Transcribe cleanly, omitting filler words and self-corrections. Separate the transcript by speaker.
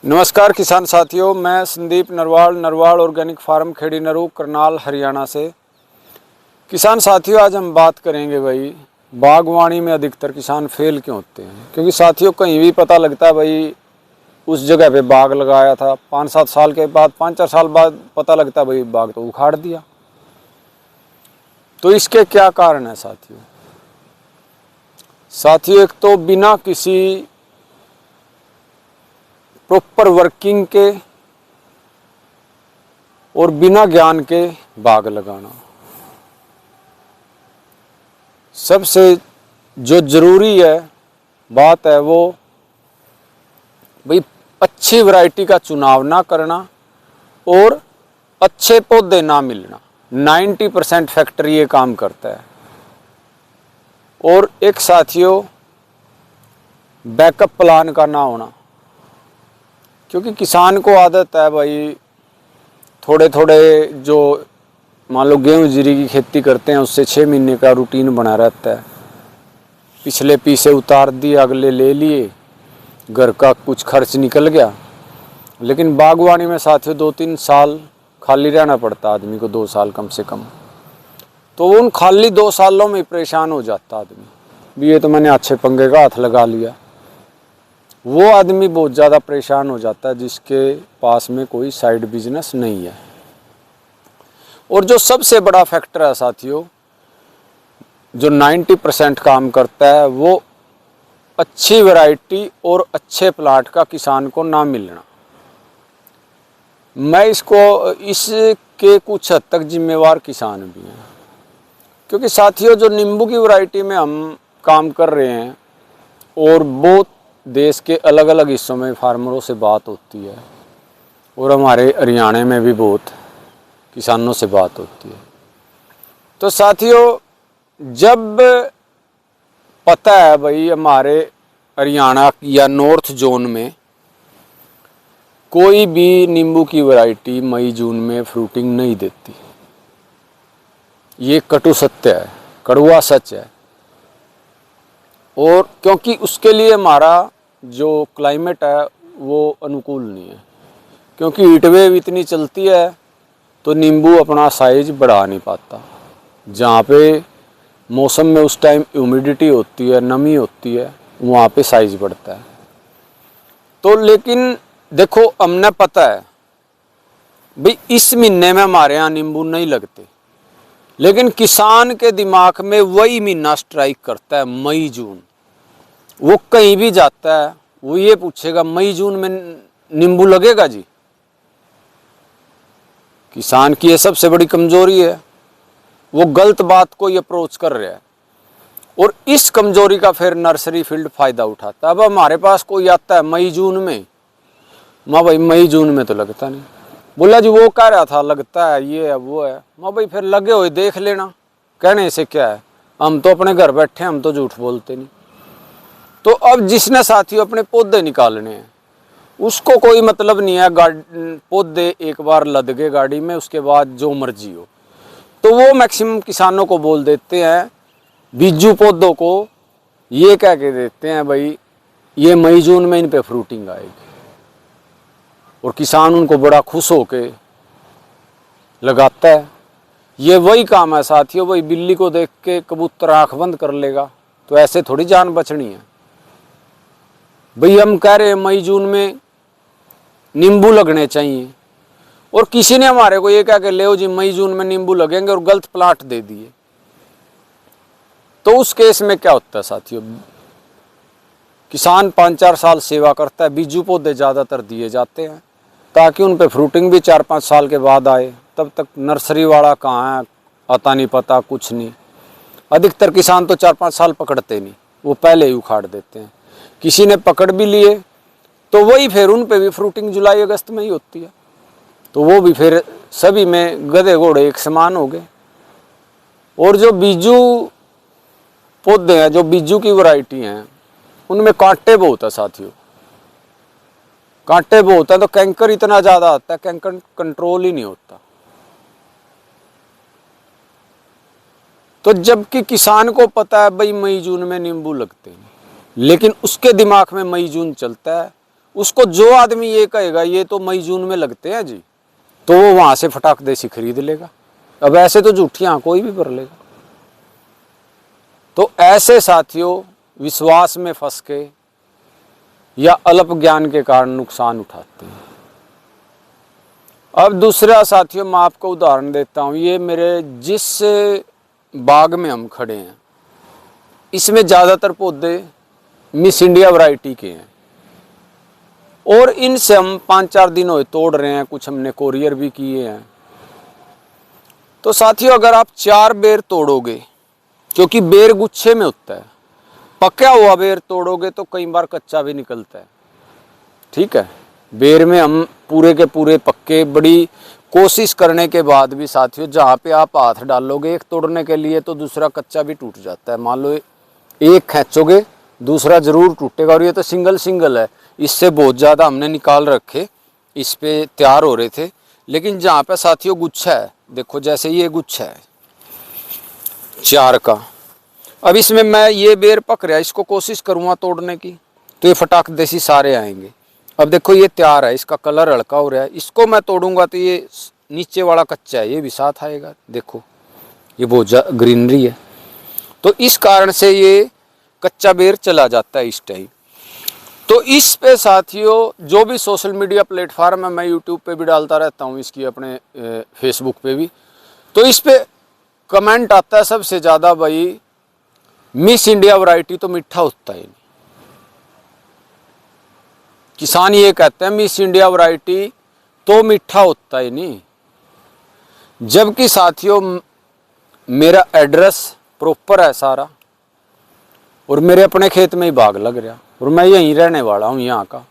Speaker 1: नमस्कार किसान साथियों, मैं संदीप नरवाल ऑर्गेनिक फार्म खेड़ी नरू करनाल हरियाणा से। किसान साथियों, आज हम बात करेंगे भाई बागवानी में अधिकतर किसान फेल क्यों होते हैं। क्योंकि साथियों कहीं भी पता लगता है भाई उस जगह पे बाग लगाया था, 5-7 साल के बाद 5-4 साल बाद पता लगता है भाई बाग तो उखाड़ दिया। तो इसके क्या कारण है साथियों? एक तो बिना किसी प्रॉपर वर्किंग के और बिना ज्ञान के बाग लगाना। सबसे जो जरूरी है बात है वो भाई अच्छी वैरायटी का चुनाव ना करना और अच्छे पौधे ना मिलना। 90% फैक्टर ये काम करता है। और एक साथियों बैकअप प्लान का ना होना। क्योंकि किसान को आदत है भाई थोड़े थोड़े जो मान लो गेहूँ जीरी की खेती करते हैं उससे 6 महीने का रूटीन बना रहता है। पिछले पीछे उतार दिए, अगले ले लिए, घर का कुछ खर्च निकल गया। लेकिन बागवानी में साथियों 2-3 साल खाली रहना पड़ता आदमी को, 2 साल कम से कम। तो उन खाली 2 सालों में परेशान हो जाता आदमी भी, ये तो मैंने अच्छे पंगे का हाथ लगा लिया। वो आदमी बहुत ज़्यादा परेशान हो जाता है जिसके पास में कोई साइड बिजनेस नहीं है। और जो सबसे बड़ा फैक्टर है साथियों, जो 90% काम करता है, वो अच्छी वैरायटी और अच्छे प्लाट का किसान को ना मिलना। मैं इसके कुछ हद तक जिम्मेवार किसान भी हैं। क्योंकि साथियों जो नींबू की वैरायटी में हम काम कर रहे हैं और बहुत देश के अलग अलग हिस्सों में फार्मरों से बात होती है और हमारे हरियाणा में भी बहुत किसानों से बात होती है। तो साथियों जब पता है भाई हमारे हरियाणा या नॉर्थ जोन में कोई भी नींबू की वैरायटी मई जून में फ्रूटिंग नहीं देती, ये कटु सत्य है, कड़वा सच है। और क्योंकि उसके लिए हमारा जो क्लाइमेट है वो अनुकूल नहीं है। क्योंकि हीटवेव इतनी चलती है तो नींबू अपना साइज बढ़ा नहीं पाता। जहाँ पे मौसम में उस टाइम ह्यूमिडिटी होती है, नमी होती है, वहाँ पे साइज बढ़ता है। तो लेकिन देखो हमने पता है भाई इस महीने में हमारे यहाँ नींबू नहीं लगते, लेकिन किसान के दिमाग में वही महीना स्ट्राइक करता है, मई जून। वो कहीं भी जाता है वो ये पूछेगा मई जून में नींबू लगेगा जी। किसान की ये सबसे बड़ी कमजोरी है, वो गलत बात को ये अप्रोच कर रहा है और इस कमजोरी का फिर नर्सरी फील्ड फायदा उठाता है। अब हमारे पास कोई आता है मई जून में, माँ भाई मई जून में तो लगता नहीं। बोला जी वो कह रहा था लगता है, ये है वो है। माँ भाई फिर लगे हुए देख लेना, कहने से क्या है, हम तो अपने घर बैठे, हम तो झूठ बोलते नहीं। तो अब जिसने साथियों अपने पौधे निकालने हैं उसको कोई मतलब नहीं है पौधे एक बार लद गए गाड़ी में उसके बाद जो मर्जी हो। तो वो मैक्सिमम किसानों को बोल देते हैं, बीजू पौधों को ये कह के देते हैं भाई ये मई जून में इन पे फ्रूटिंग आएगी। और किसान उनको बड़ा खुश होके लगाता है। ये वही काम है साथियों, वही बिल्ली को देख के कबूतर आंख बंद कर लेगा, तो ऐसे थोड़ी जान बचनी है भाई। हम कह रहे हैं मई जून में नींबू लगने चाहिए और किसी ने हमारे को ये कह के ले जी मई जून में नींबू लगेंगे और गलत प्लाट दे दिए, तो उस केस में क्या होता है साथियों? किसान 5-4 साल सेवा करता है, बीजू पौधे ज़्यादातर दिए जाते हैं ताकि उन पे फ्रूटिंग भी 4-5 साल के बाद आए। तब तक नर्सरी वाला कहाँ है आता नहीं, पता कुछ नहीं। अधिकतर किसान तो 4-5 साल पकड़ते नहीं, वो पहले ही उखाड़ देते हैं। किसी ने पकड़ भी लिए तो वही फिर उन पे भी फ्रूटिंग जुलाई अगस्त में ही होती है। तो वो भी फिर सभी में गधे घोड़े एक समान हो गए। और जो बीजू पौधे हैं, जो बीजू की वैरायटी हैं, उनमें कांटे बहुत है साथियों, कांटे बहुत है। तो कैंकर इतना ज़्यादा आता है, कैंकर कंट्रोल ही नहीं होता। तो जबकि किसान को पता है भाई मई जून में नींबू लगते हैं, लेकिन उसके दिमाग में मई जून चलता है, उसको जो आदमी ये कहेगा ये तो मई जून में लगते हैं जी, तो वो वहां से फटाक देसी खरीद लेगा। अब ऐसे तो झूठियां कोई भी भर लेगा। तो ऐसे साथियों विश्वास में फंस के या अल्प ज्ञान के कारण नुकसान उठाते हैं। अब दूसरा साथियों मैं आपको उदाहरण देता हूँ। ये मेरे जिस बाग में हम खड़े हैं इसमें ज़्यादातर पौधे मिस इंडिया वैरायटी के हैं और इनसे हम 5-4 दिन हुए तोड़ रहे हैं, कुछ हमने कोरियर भी किए हैं। तो साथियों अगर आप 4 बेर तोड़ोगे, क्योंकि बेर गुच्छे में होता है, पका हुआ बेर तोड़ोगे तो कई बार कच्चा भी निकलता है, ठीक है। बेर में हम पूरे के पूरे पक्के बड़ी कोशिश करने के बाद भी साथियों जहाँ पे आप हाथ डालोगे एक तोड़ने के लिए तो दूसरा कच्चा भी टूट जाता है। मान लो एक खींचोगे दूसरा जरूर टूटेगा, और ये तो सिंगल है, इससे बहुत ज़्यादा हमने निकाल रखे, इस पे तैयार हो रहे थे। लेकिन जहाँ पे साथियों गुच्छा है, देखो जैसे ये गुच्छा है 4 का, अब इसमें मैं ये बेर पक रहा है, इसको कोशिश करूँगा तोड़ने की तो ये फटाक देसी सारे आएंगे। अब देखो ये तैयार है, इसका कलर हल्का हो रहा है, इसको मैं तोड़ूंगा तो ये नीचे वाला कच्चा है, ये भी साथ आएगा। देखो ये बहुत ग्रीनरी है, तो इस कारण से ये कच्चा बेर चला जाता है इस टाइम। तो इस पे साथियों जो भी सोशल मीडिया प्लेटफार्म है, मैं यूट्यूब पे भी डालता रहता हूँ इसकी, अपने फेसबुक पे भी, तो इस पे कमेंट आता है सबसे ज़्यादा, भाई मिस इंडिया वैरायटी तो मीठा होता है। किसान ये कहते हैं मिस इंडिया वैरायटी तो मीठा होता ही नहीं, जबकि साथियों मेरा एड्रेस प्रॉपर है सारा और मेरे अपने खेत में ही बाग लग रहा और मैं यहीं रहने वाला हूँ यहाँ का।